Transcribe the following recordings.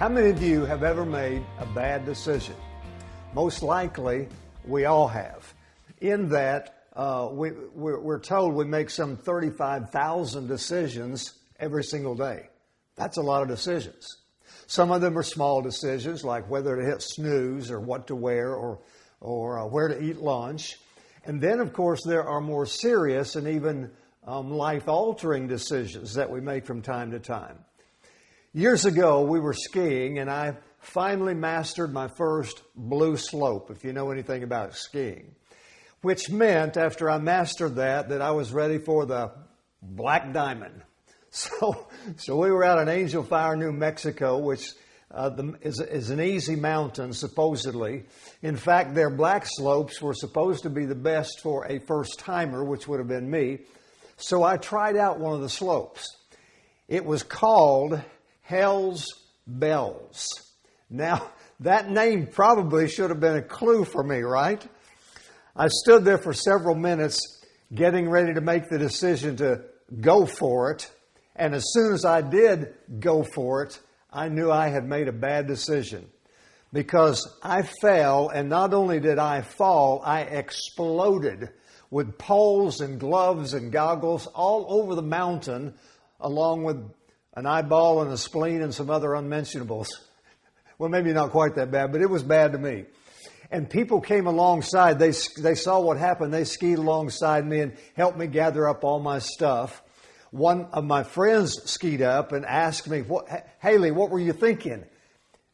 How many of you have ever made a bad decision? Most likely, we all have. In that, we're told we make some 35,000 decisions every single day. That's a lot of decisions. Some of them are small decisions, like whether to hit snooze or what to wear or where to eat lunch. And then, of course, there are more serious and even life-altering decisions that we make from time to time. Years ago, we were skiing, and I finally mastered my first blue slope, if you know anything about skiing, which meant after I mastered that I was ready for the black diamond. So we were out in Angel Fire, New Mexico, which is an easy mountain, supposedly. In fact, their black slopes were supposed to be the best for a first-timer, which would have been me. So I tried out one of the slopes. It was called Hell's Bells. Now, that name probably should have been a clue for me, right? I stood there for several minutes getting ready to make the decision to go for it. And as soon as I did go for it, I knew I had made a bad decision because I fell, and not only did I fall, I exploded with poles and gloves and goggles all over the mountain, along with an eyeball and a spleen and some other unmentionables. Well, maybe not quite that bad, but it was bad to me. And people came alongside. They saw what happened. They skied alongside me and helped me gather up all my stuff. One of my friends skied up and asked me, Hailey, what were you thinking?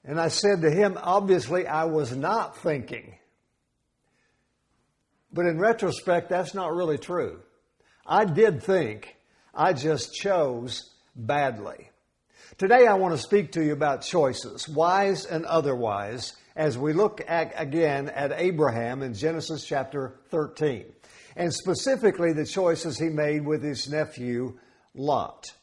And I said to him, obviously, I was not thinking. But in retrospect, that's not really true. I did think. I just chose badly. Today, I want to speak to you about choices, wise and otherwise, as we look again at Abraham in Genesis chapter 13, and specifically the choices he made with his nephew, Lot.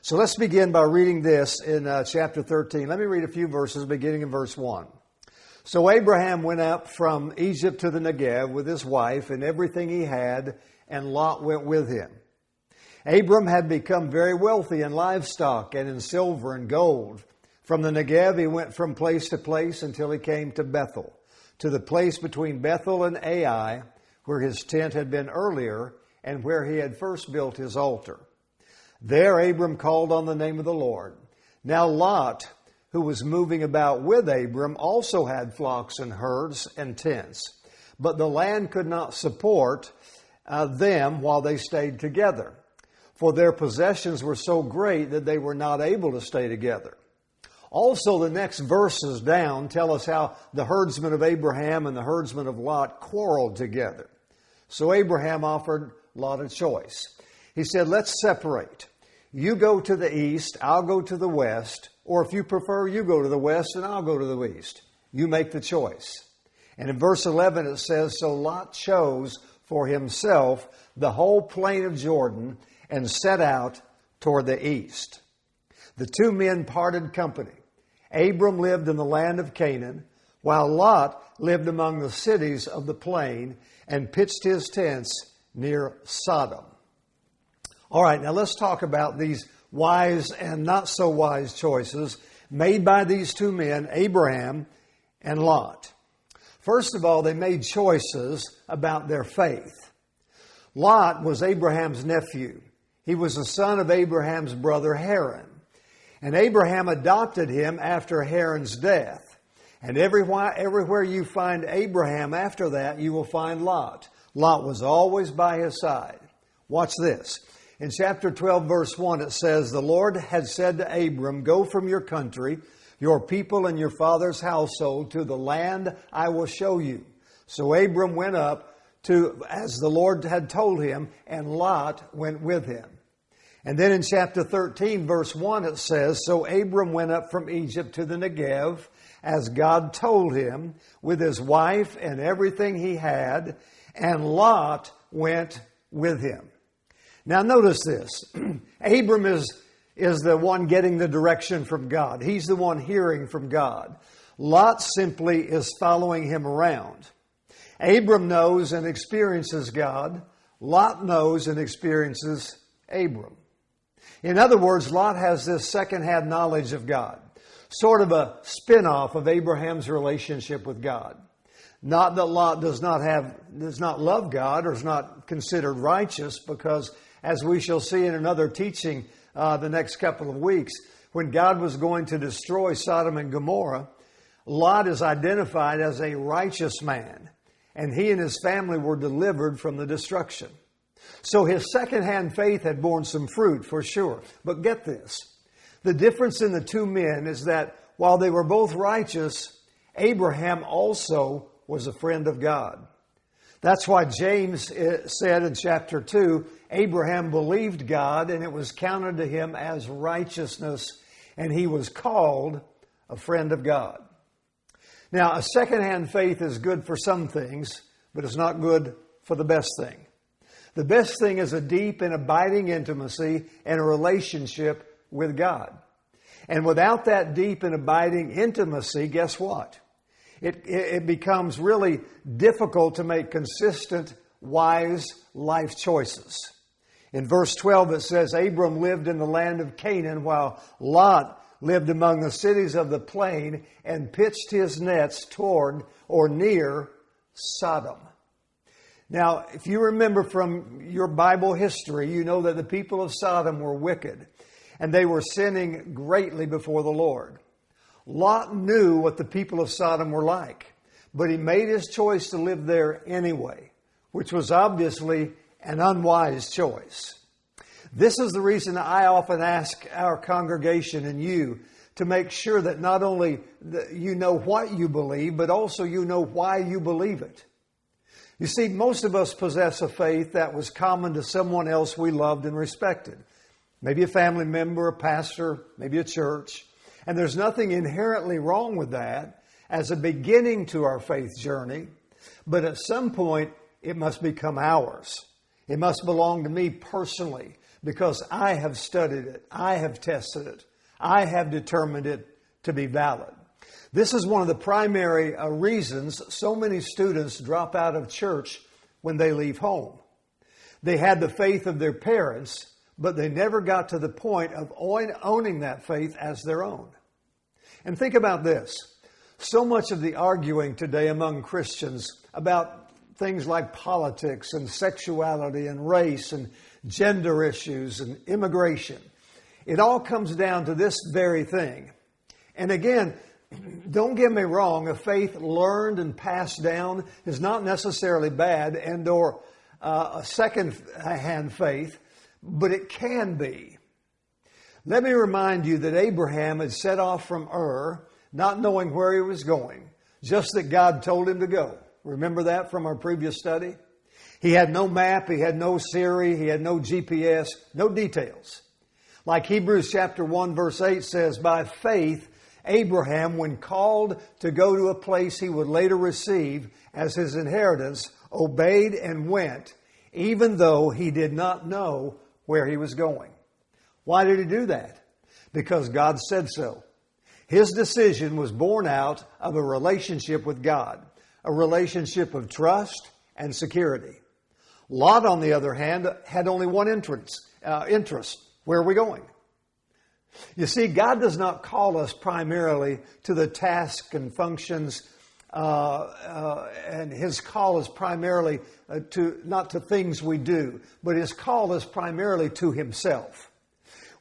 So let's begin by reading this in chapter 13. Let me read a few verses beginning in verse 1. So Abraham went up from Egypt to the Negev with his wife and everything he had, and Lot went with him. Abram had become very wealthy in livestock and in silver and gold. From the Negev he went from place to place until he came to Bethel, to the place between Bethel and Ai, where his tent had been earlier and where he had first built his altar. There Abram called on the name of the Lord. Now Lot, who was moving about with Abram, also had flocks and herds and tents, but the land could not support them while they stayed together, for their possessions were so great that they were not able to stay together. Also, the next verses down tell us how the herdsmen of Abraham and the herdsmen of Lot quarreled together. So Abraham offered Lot a choice. He said, let's separate. You go to the east, I'll go to the west, or if you prefer, you go to the west and I'll go to the east. You make the choice. And in verse 11 it says, so Lot chose for himself the whole plain of Jordan and set out toward the east. The two men parted company. Abram lived in the land of Canaan, while Lot lived among the cities of the plain and pitched his tents near Sodom. All right, now let's talk about these wise and not so wise choices made by these two men, Abraham and Lot. First of all, they made choices about their faith. Lot was Abraham's nephew. He was the son of Abraham's brother Haran. And Abraham adopted him after Haran's death. And everywhere you find Abraham after that, you will find Lot. Lot was always by his side. Watch this. In chapter 12, verse 1, it says, the Lord had said to Abram, go from your country, your people and your father's household to the land I will show you. So Abram went up as the Lord had told him, and Lot went with him. And then in chapter 13, verse 1, it says, so Abram went up from Egypt to the Negev, as God told him, with his wife and everything he had, and Lot went with him. Now notice this. Abram is the one getting the direction from God. He's the one hearing from God. Lot simply is following him around. Abram knows and experiences God. Lot knows and experiences Abram. In other words, Lot has this second-hand knowledge of God. sort of a spin-off of Abraham's relationship with God. Not that Lot does not love God or is not considered righteous, because as we shall see in another teaching the next couple of weeks, when God was going to destroy Sodom and Gomorrah, Lot is identified as a righteous man, and he and his family were delivered from the destruction. So his second-hand faith had borne some fruit for sure. But get this, the difference in the two men is that while they were both righteous, Abraham also was a friend of God. That's why James said in chapter 2, Abraham believed God and it was counted to him as righteousness, and he was called a friend of God. Now, a second-hand faith is good for some things, but it's not good for the best thing. The best thing is a deep and abiding intimacy and a relationship with God. And without that deep and abiding intimacy, guess what? It becomes really difficult to make consistent, wise life choices. In verse 12 it says, Abram lived in the land of Canaan, while Lot lived among the cities of the plain and pitched his nets toward or near Sodom. Now, if you remember from your Bible history, you know that the people of Sodom were wicked and they were sinning greatly before the Lord. Lot knew what the people of Sodom were like, but he made his choice to live there anyway, which was obviously an unwise choice. This is the reason I often ask our congregation and you to make sure that not only you know what you believe, but also you know why you believe it. You see, most of us possess a faith that was common to someone else we loved and respected. Maybe a family member, a pastor, maybe a church. And there's nothing inherently wrong with that as a beginning to our faith journey. But at some point, it must become ours. It must belong to me personally, because I have studied it, I have tested it, I have determined it to be valid. This is one of the primary reasons so many students drop out of church when they leave home. They had the faith of their parents, but they never got to the point of owning that faith as their own. And think about this. So much of the arguing today among Christians about things like politics and sexuality and race and gender issues and immigration, it all comes down to this very thing. And again, don't get me wrong, a faith learned and passed down is not necessarily bad and or a second-hand faith, but it can be. Let me remind you that Abraham had set off from Ur, not knowing where he was going, just that God told him to go. Remember that from our previous study? He had no map, he had no Siri, he had no GPS, no details. Like Hebrews chapter 1 verse 8 says, by faith, Abraham, when called to go to a place he would later receive as his inheritance, obeyed and went, even though he did not know where he was going. Why did he do that? Because God said so. His decision was born out of a relationship with God, a relationship of trust and security. Lot, on the other hand, had only one interest. Where are we going? You see, God does not call us primarily to the tasks and functions, and His call is primarily not to things we do, but His call is primarily to Himself.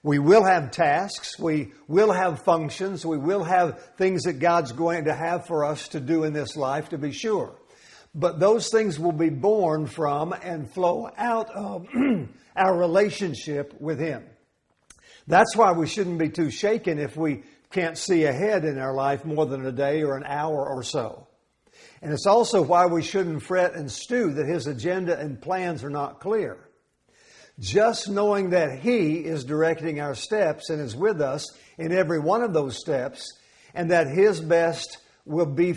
We will have tasks, we will have functions, we will have things that God's going to have for us to do in this life, to be sure. But those things will be born from and flow out of our relationship with Him. That's why we shouldn't be too shaken if we can't see ahead in our life more than a day or an hour or so. And it's also why we shouldn't fret and stew that His agenda and plans are not clear. Just knowing that He is directing our steps and is with us in every one of those steps, and that His best will be,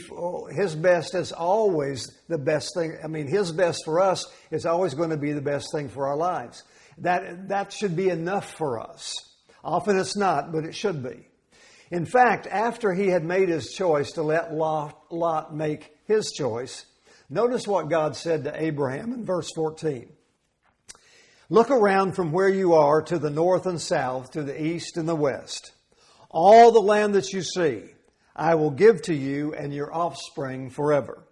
His best is always the best thing. I mean, His best for us is always going to be the best thing for our lives. That should be enough for us. Often it's not, but it should be. In fact, after he had made his choice to let Lot make his choice, notice what God said to Abraham in verse 14. Look around from where you are to the north and south, to the east and the west. All the land that you see, I will give to you and your offspring forever.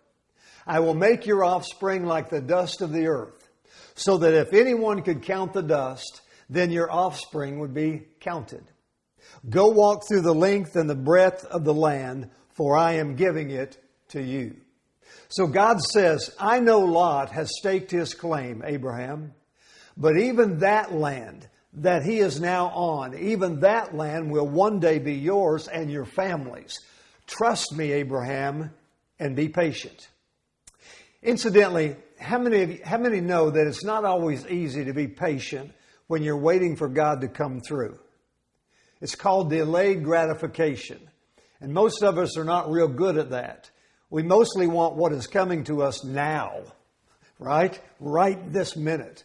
I will make your offspring like the dust of the earth, so that if anyone could count the dust, then your offspring would be counted. Go walk through the length and the breadth of the land, for I am giving it to you. So God says, I know Lot has staked his claim, Abraham, but even that land that he is now on, even that land will one day be yours and your family's. Trust me, Abraham, and be patient. Incidentally, how many know that it's not always easy to be patient when you're waiting for God to come through? It's called delayed gratification. And most of us are not real good at that. We mostly want what is coming to us now, right? Right this minute.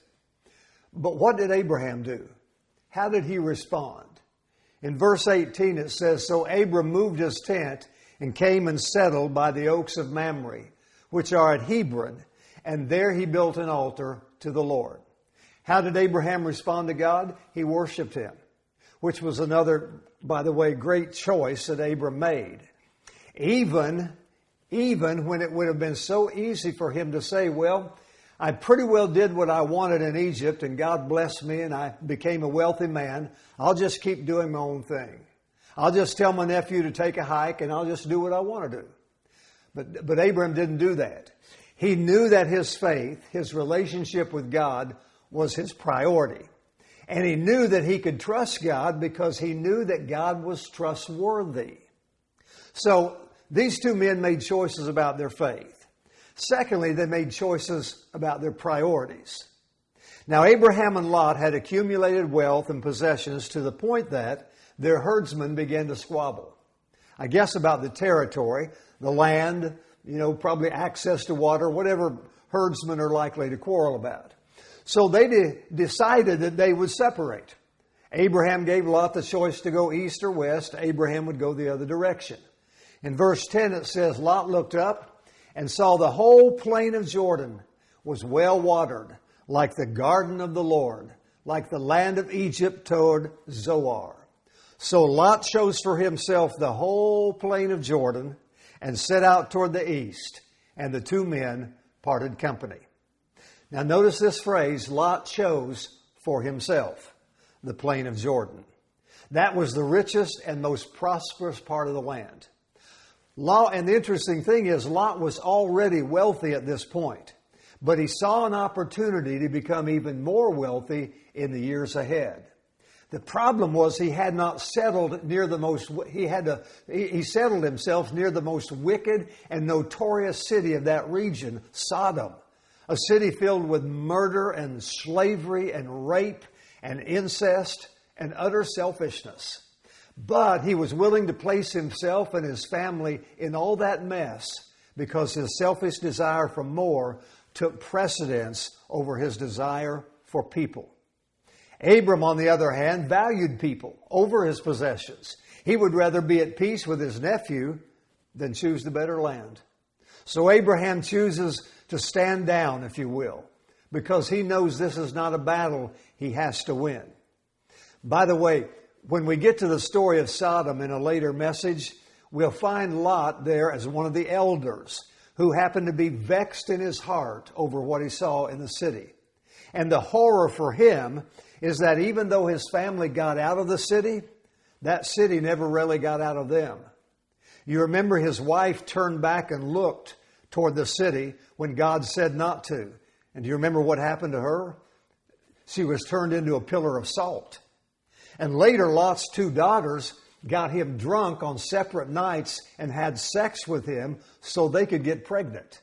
But what did Abraham do? How did he respond? In verse 18 it says, So Abram moved his tent and came and settled by the oaks of Mamre, which are at Hebron, and there he built an altar to the Lord. How did Abraham respond to God? He worshiped him, which was another, by the way, great choice that Abram made. Even when it would have been so easy for him to say, well, I pretty well did what I wanted in Egypt and God blessed me and I became a wealthy man. I'll just keep doing my own thing. I'll just tell my nephew to take a hike and I'll just do what I want to do. But Abraham didn't do that. He knew that his faith, his relationship with God was his priority. And he knew that he could trust God because he knew that God was trustworthy. So these two men made choices about their faith. Secondly, they made choices about their priorities. Now, Abraham and Lot had accumulated wealth and possessions to the point that their herdsmen began to squabble. I guess about the territory, the land, probably access to water, whatever herdsmen are likely to quarrel about. So they decided that they would separate. Abraham gave Lot the choice to go east or west. Abraham would go the other direction. In verse 10 it says, Lot looked up and saw the whole plain of Jordan was well watered, like the garden of the Lord, like the land of Egypt toward Zoar. So Lot chose for himself the whole plain of Jordan and set out toward the east, and the two men parted company. Now notice this phrase, Lot chose for himself the plain of Jordan. That was the richest and most prosperous part of the land. And the interesting thing is, Lot was already wealthy at this point, but he saw an opportunity to become even more wealthy in the years ahead. The problem was he had not settled near the most, he settled himself near the most wicked and notorious city of that region, Sodom, a city filled with murder and slavery and rape and incest and utter selfishness. But he was willing to place himself and his family in all that mess because his selfish desire for more took precedence over his desire for people. Abram, on the other hand, valued people over his possessions. He would rather be at peace with his nephew than choose the better land. So Abraham chooses to stand down, if you will, because he knows this is not a battle he has to win. By the way, when we get to the story of Sodom in a later message, we'll find Lot there as one of the elders who happened to be vexed in his heart over what he saw in the city. And the horror for him is that even though his family got out of the city, that city never really got out of them. You remember his wife turned back and looked toward the city when God said not to. And do you remember what happened to her? She was turned into a pillar of salt. And later, Lot's two daughters got him drunk on separate nights and had sex with him so they could get pregnant.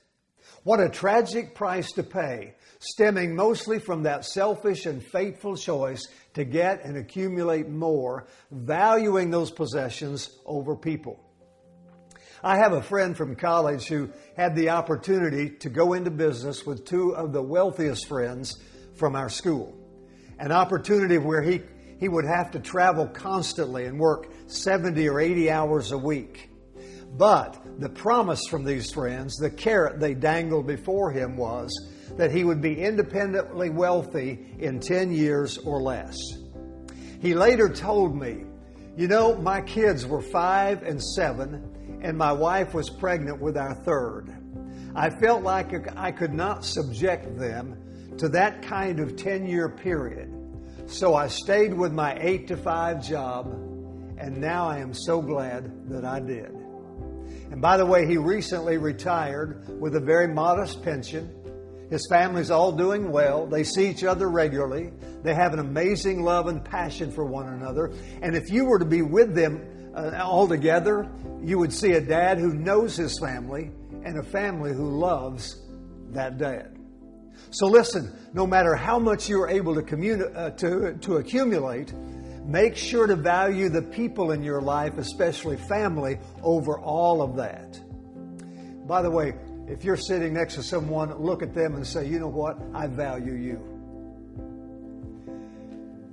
What a tragic price to pay, stemming mostly from that selfish and fateful choice to get and accumulate more, valuing those possessions over people. I have a friend from college who had the opportunity to go into business with two of the wealthiest friends from our school. An opportunity where he would have to travel constantly and work 70 or 80 hours a week. But the promise from these friends, the carrot they dangled before him, was that he would be independently wealthy in 10 years or less. He later told me, You know, my kids were 5 and 7, and my wife was pregnant with our third. I felt like I could not subject them to that kind of 10-year period. So I stayed with my 8-to-5 job, and now I am so glad that I did. And by the way, he recently retired with a very modest pension. His family's all doing well. They see each other regularly. They have an amazing love and passion for one another. And if you were to be with them all together, you would see a dad who knows his family and a family who loves that dad. So listen, no matter how much you're able to accumulate, make sure to value the people in your life, especially family, over all of that. By the way, if you're sitting next to someone, look at them and say, you know what? I value you.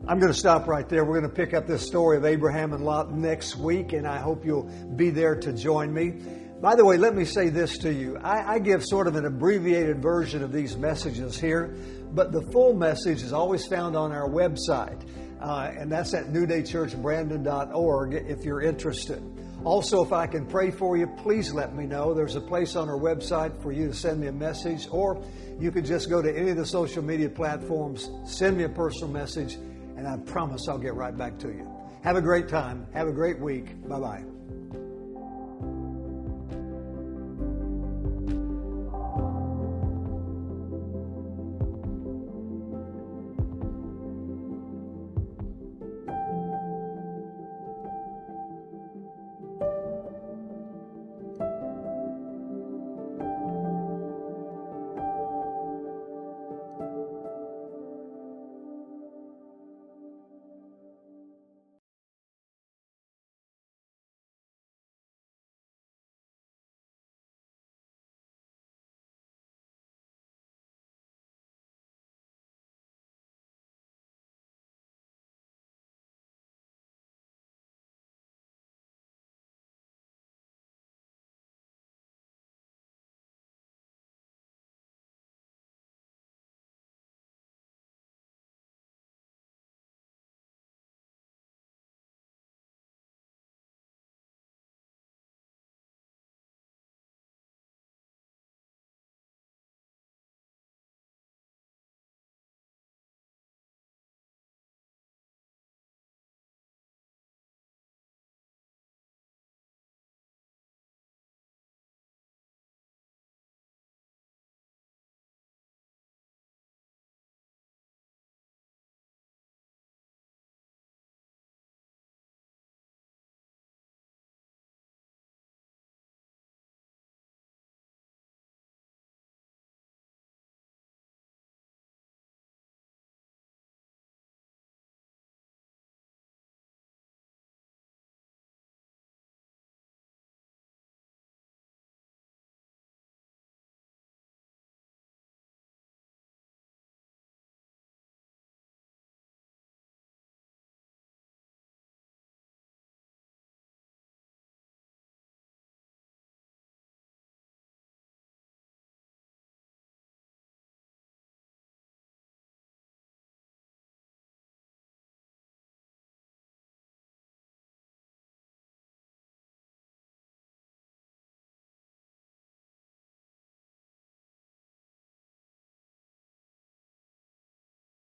I'm going to stop right there. We're going to pick up this story of Abraham and Lot next week, and I hope you'll be there to join me. By the way, let me say this to you. I give sort of an abbreviated version of these messages here, but the full message is always found on our website, and that's at newdaychurchbrandon.org if you're interested. Also, if I can pray for you, please let me know. There's a place on our website for you to send me a message, or you could just go to any of the social media platforms, send me a personal message, and I promise I'll get right back to you. Have a great time. Have a great week. Bye-bye.